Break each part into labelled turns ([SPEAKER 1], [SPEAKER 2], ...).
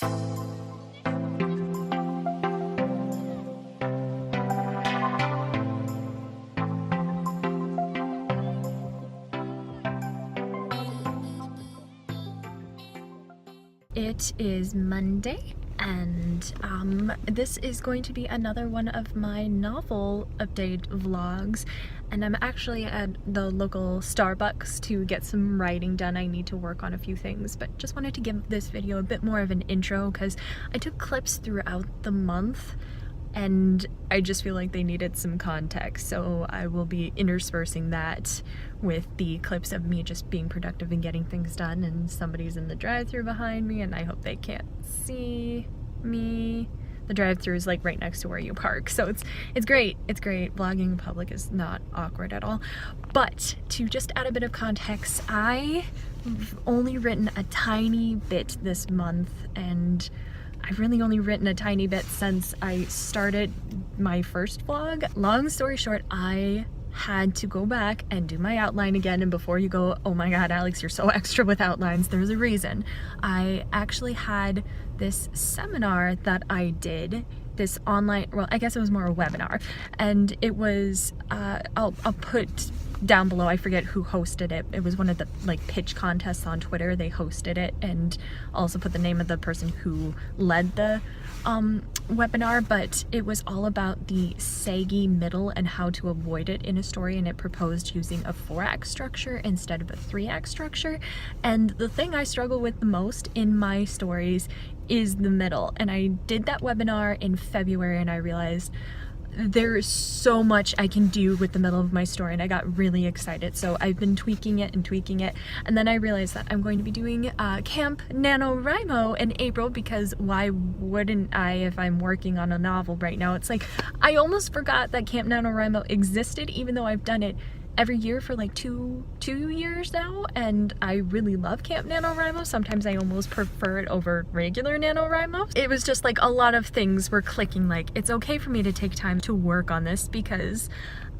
[SPEAKER 1] It is Monday, and this is going to be another one of my novel update vlogs, and I'm actually at the local Starbucks to get some writing done. I need to work on a few things, but just wanted to give this video a bit more of an intro because I took clips throughout the month and I just feel like they needed some context, so I will be interspersing that with the clips of me just being productive and getting things done, and somebody's in the drive-thru behind me and I hope they can't see me. The drive-thru is like right next to where you park, so it's great. It's great. Vlogging in public is not awkward at all. But to just add a bit of context, I've only written a tiny bit this month, and I've really only written a tiny bit since I started my first vlog. Long story short, I had to go back and do my outline again, and before you go, oh my god, Alex, you're so extra with outlines, there's a reason. I actually had this seminar that I did, this online, well, I guess it was more a webinar, and it was, I'll put down below, I forget who hosted it. It was one of the like pitch contests on Twitter. They hosted it, and also put the name of the person who led the webinar, but it was all about the saggy middle and how to avoid it in a story, and it proposed using a 4-act structure instead of a 3-act structure. And the thing I struggle with the most in my stories is the middle, and I did that webinar in February and I realized there is so much I can do with the middle of my story, and I got really excited. So I've been tweaking it, and then I realized that I'm going to be doing Camp NaNoWriMo in April, because why wouldn't I if I'm working on a novel right now? It's like I almost forgot that Camp NaNoWriMo existed, even though I've done it every year for like two years now, and I really love Camp NaNoWriMo. Sometimes I almost prefer it over regular NaNoWriMo. It was just like a lot of things were clicking, like it's okay for me to take time to work on this because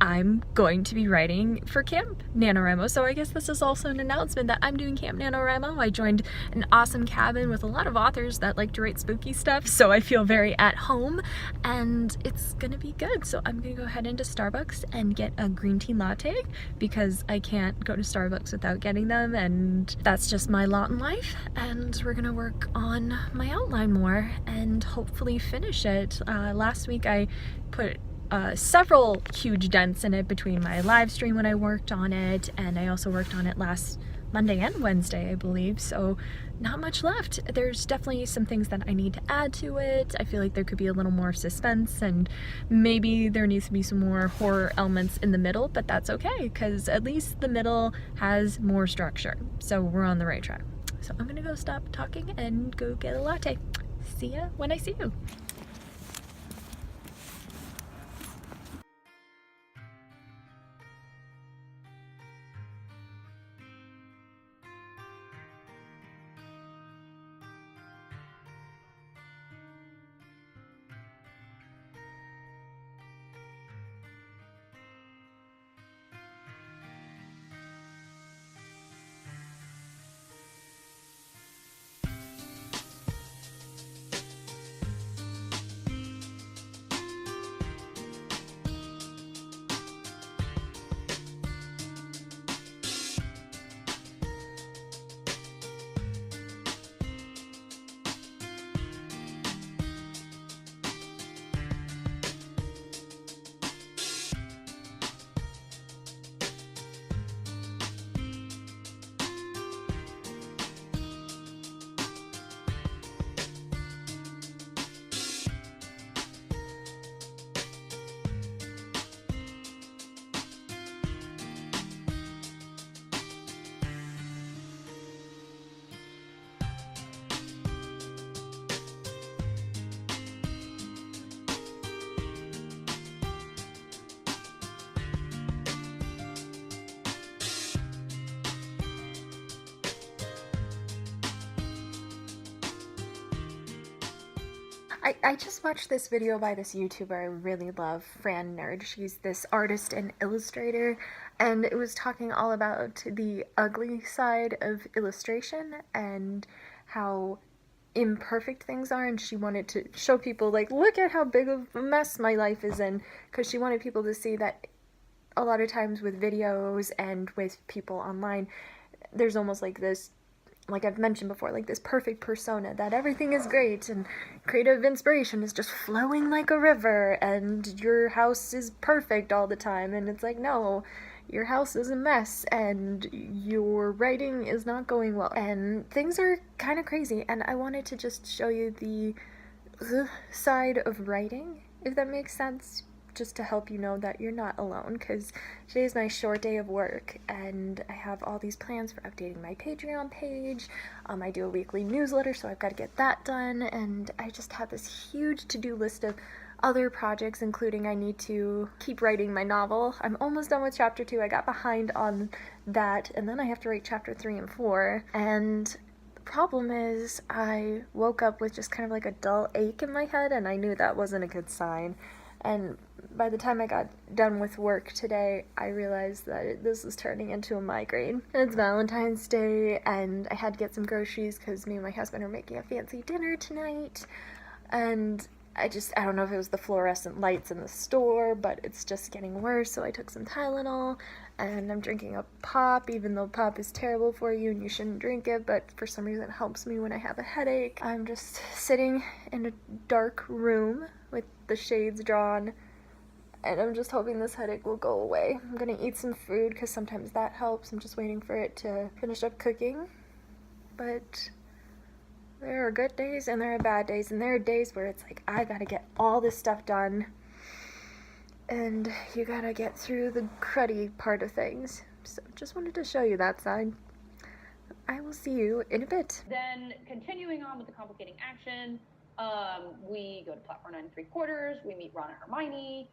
[SPEAKER 1] I'm going to be writing for Camp NaNoWriMo. So I guess this is also an announcement that I'm doing Camp NaNoWriMo. I joined an awesome cabin with a lot of authors that like to write spooky stuff, so I feel very at home, and it's gonna be good. So I'm gonna go head into Starbucks and get a green tea latte because I can't go to Starbucks without getting them, and that's just my lot in life. And we're gonna work on my outline more and hopefully finish it. Last week I put several huge dents in it between my live stream when I worked on it, and I also worked on it last Monday and Wednesday, I believe, so not much left. There's definitely some things that I need to add to it. I feel like there could be a little more suspense, and maybe there needs to be some more horror elements in the middle, but that's okay because at least the middle has more structure, so we're on the right track. So I'm gonna go stop talking and go get a latte. See ya when I see you. I just watched this video by this YouTuber I really love, Fran Nerd. She's this artist and illustrator, and it was talking all about the ugly side of illustration and how imperfect things are, and she wanted to show people, like, look at how big of a mess my life is in, because she wanted people to see that a lot of times with videos and with people online, there's almost like this, like I've mentioned before, like this perfect persona that everything is great and creative inspiration is just flowing like a river and your house is perfect all the time. And it's like, no, your house is a mess and your writing is not going well and things are kind of crazy. And I wanted to just show you the side of writing, if that makes sense, just to help you know that you're not alone, because today is my short day of work and I have all these plans for updating my Patreon page. I do a weekly newsletter, so I've got to get that done, and I just have this huge to-do list of other projects, including I need to keep writing my novel. I'm almost done with chapter 2. I got behind on that, and then I have to write chapter 3 and 4, and the problem is I woke up with just kind of like a dull ache in my head, and I knew that wasn't a good sign. And by the time I got done with work today, I realized that this is turning into a migraine. And it's Valentine's Day, and I had to get some groceries because me and my husband are making a fancy dinner tonight. And I don't know if it was the fluorescent lights in the store, but it's just getting worse, so I took some Tylenol, and I'm drinking a pop, even though pop is terrible for you and you shouldn't drink it, but for some reason it helps me when I have a headache. I'm just sitting in a dark room with the shades drawn, and I'm just hoping this headache will go away. I'm gonna eat some food, because sometimes that helps. I'm just waiting for it to finish up cooking, but there are good days and there are bad days, and there are days where it's like, I gotta get all this stuff done, and you gotta get through the cruddy part of things. So just wanted to show you that side. I will see you in a bit.
[SPEAKER 2] Then continuing on with the complicating action, we go to platform 9 3/4, we meet Ron and Hermione,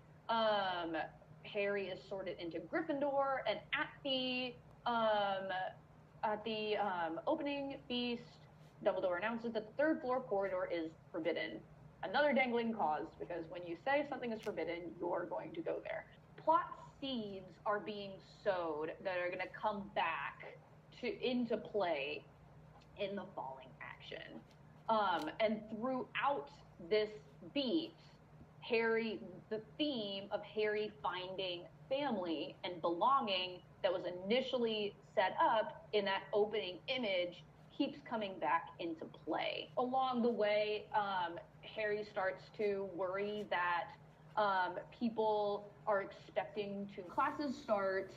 [SPEAKER 2] Harry is sorted into Gryffindor, and at the opening feast, Dumbledore announces that the third floor corridor is forbidden. Another dangling cause, because when you say something is forbidden, you're going to go there. Plot seeds are being sowed that are going to come back into play in the falling action. And throughout this beat, the theme of Harry finding family and belonging that was initially set up in that opening image keeps coming back into play. Along the way, Harry starts to worry that people are expecting classes start.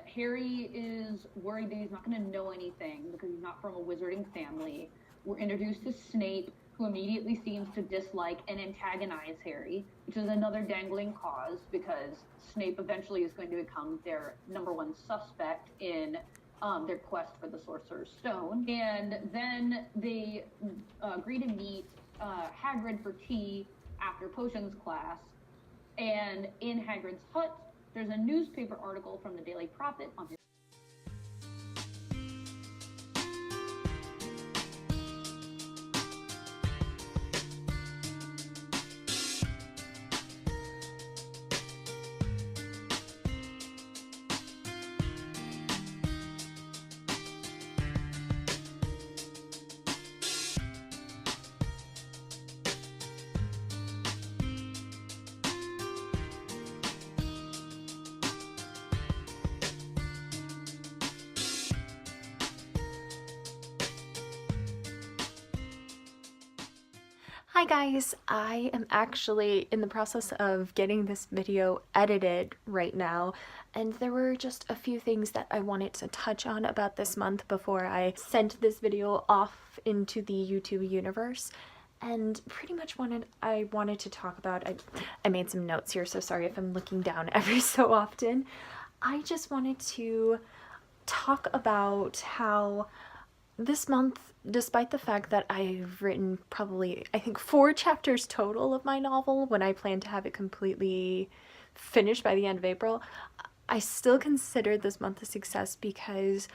[SPEAKER 2] Harry is worried that he's not going to know anything because he's not from a wizarding family. We're introduced to Snape, who immediately seems to dislike and antagonize Harry, which is another dangling cause, because Snape eventually is going to become their #1 suspect in their quest for the Sorcerer's Stone. And then they agree to meet Hagrid for tea after potions class. And in Hagrid's hut, there's a newspaper article from the Daily Prophet on his
[SPEAKER 1] Hi guys, I am actually in the process of getting this video edited right now, and there were just a few things that I wanted to touch on about this month before I sent this video off into the YouTube universe. And pretty much I wanted to talk about, I made some notes here, so sorry if I'm looking down every so often. I just wanted to talk about how this month, despite the fact that I've written probably, I think, 4 chapters total of my novel when I plan to have it completely finished by the end of April, I still consider this month a success because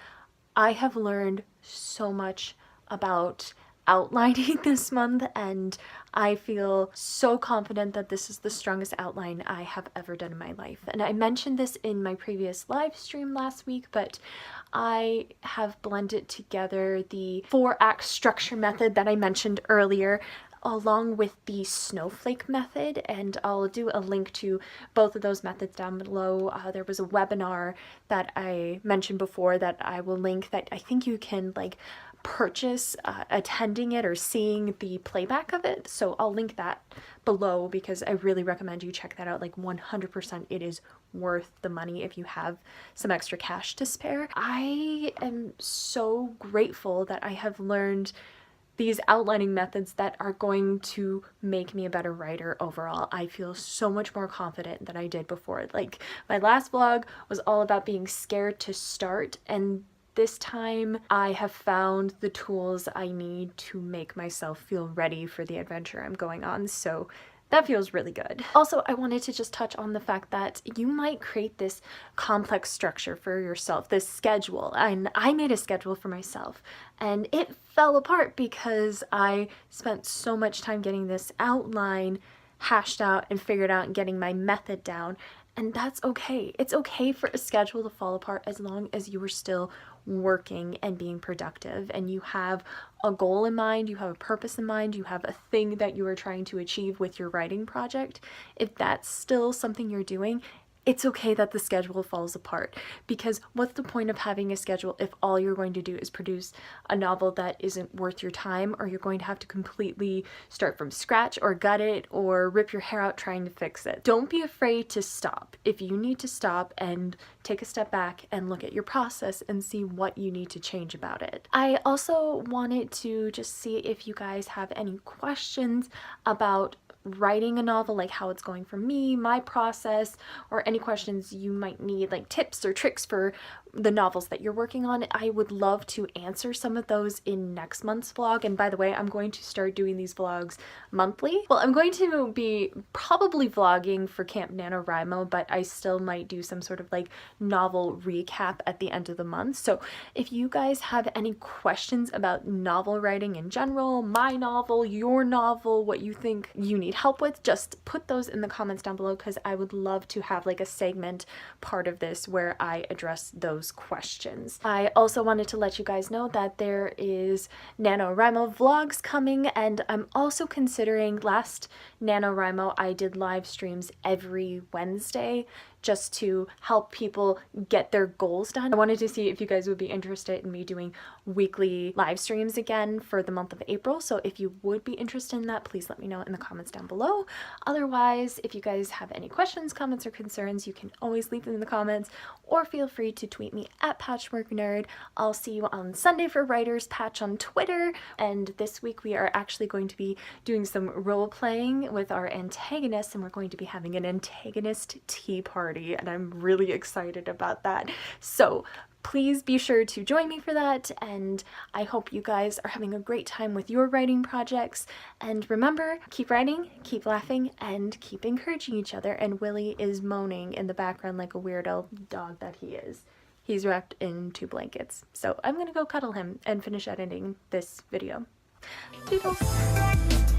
[SPEAKER 1] I have learned so much about outlining this month, and I feel so confident that this is the strongest outline I have ever done in my life. And I mentioned this in my previous live stream last week, but I have blended together the 4-act structure method that I mentioned earlier along with the snowflake method, and I'll do a link to both of those methods down below. There was a webinar that I mentioned before that I will link that I think you can like purchase attending it or seeing the playback of it, so I'll link that below because I really recommend you check that out. Like 100% it is worth the money if you have some extra cash to spare. I am so grateful that I have learned these outlining methods that are going to make me a better writer overall. I feel so much more confident than I did before. Like my last vlog was all about being scared to start, and this time I have found the tools I need to make myself feel ready for the adventure I'm going on. So that feels really good. Also, I wanted to just touch on the fact that you might create this complex structure for yourself, this schedule. And I made a schedule for myself and it fell apart because I spent so much time getting this outline hashed out and figured out and getting my method down. And that's okay. It's okay for a schedule to fall apart as long as you are still working and being productive and you have a goal in mind, you have a purpose in mind, you have a thing that you are trying to achieve with your writing project. If that's still something you're doing, it's okay that the schedule falls apart, because what's the point of having a schedule if all you're going to do is produce a novel that isn't worth your time, or you're going to have to completely start from scratch or gut it or rip your hair out trying to fix it. Don't be afraid to stop. If you need to stop and take a step back and look at your process and see what you need to change about it. I also wanted to just see if you guys have any questions about writing a novel, like how it's going for me, my process, or any questions you might need, like tips or tricks for the novels that you're working on. I would love to answer some of those in next month's vlog. And by the way, I'm going to start doing these vlogs monthly. Well, I'm going to be probably vlogging for Camp NaNoWriMo, but I still might do some sort of like novel recap at the end of the month. So if you guys have any questions about novel writing in general, my novel, your novel, what you think you need help with, just put those in the comments down below, because I would love to have like a segment part of this where I address those questions. I also wanted to let you guys know that there is NaNoWriMo vlogs coming, and I'm also considering, last NaNoWriMo I did live streams every Wednesday just to help people get their goals done. I wanted to see if you guys would be interested in me doing weekly live streams again for the month of April. So if you would be interested in that, please let me know in the comments down below. Otherwise, if you guys have any questions, comments, or concerns, you can always leave them in the comments, or feel free to tweet me at PatchworkNerd. I'll see you on Sunday for Writers Patch on Twitter. And this week we are actually going to be doing some role playing with our antagonists, and we're going to be having an antagonist tea party, and I'm really excited about that. So please be sure to join me for that, and I hope you guys are having a great time with your writing projects. And remember, keep writing, keep laughing, and keep encouraging each other. And Willie is moaning in the background like a weirdo dog that he is. He's wrapped in 2 blankets. So I'm gonna go cuddle him and finish editing this video. Doodles!